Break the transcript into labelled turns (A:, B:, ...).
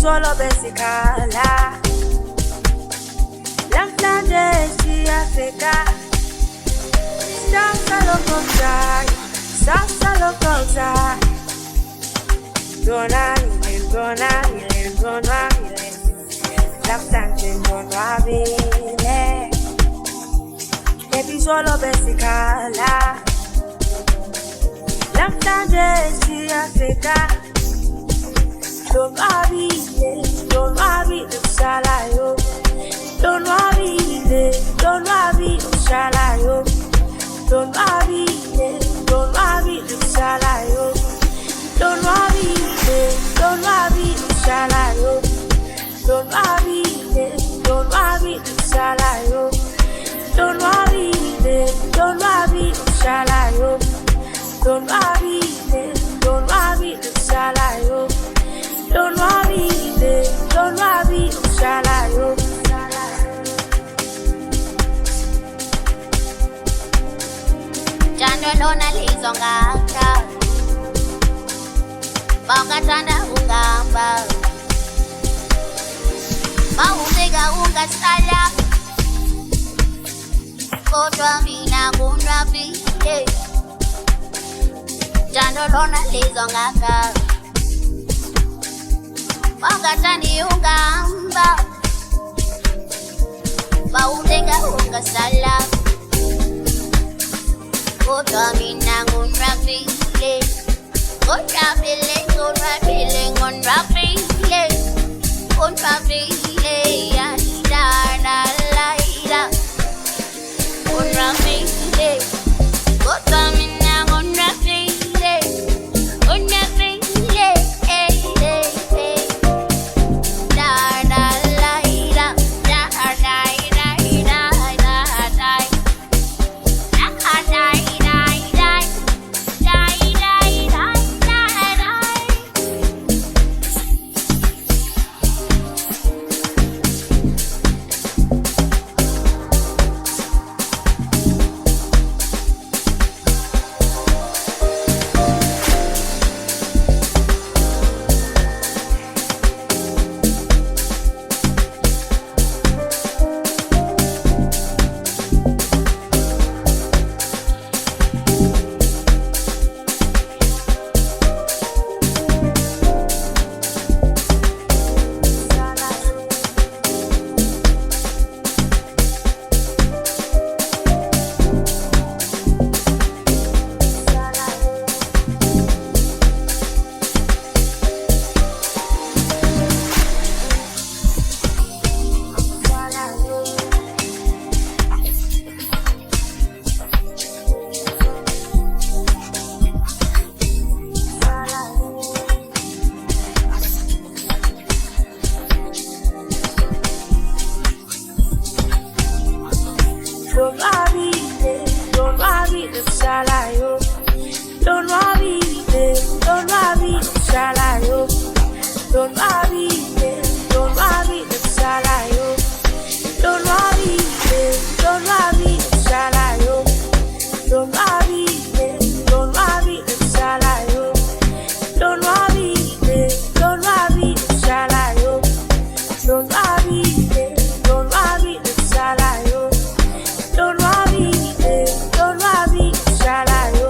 A: solo besikhala Namhlanje siyafika Sasa lokozai Ndonwabile Namhlanje Ndonwabile Baby solo besikhala Namhlanje siyafika Ndonwabile usalayo Ndonwabile usalayo Ndonwabile usalayo Ndonwabile usalayo Ndonwabile usalayo Ndonwabile usalayo Ndonwabile usalayo Ndonwabile usalayo
B: Jando lona lizongaka Bawukathanda ungamba Bawuhleka ungasala Kodwa mina ngonwabile Jando lona lizongaka Bawukathanda ungamba Bawuhleka ungasala Kodwa mina ngonwabile Ndonwabile ya la Ndonwabile Kodwa mina ngonwabile
A: Ndonwabile usalayo Ndonwabile usalayo Ndonwabile usalayo Ndonwabile usalayo Ndonwabile usalayo Ndonwabile usalayo Ndonwabile usalayo Ndonwabile usalayo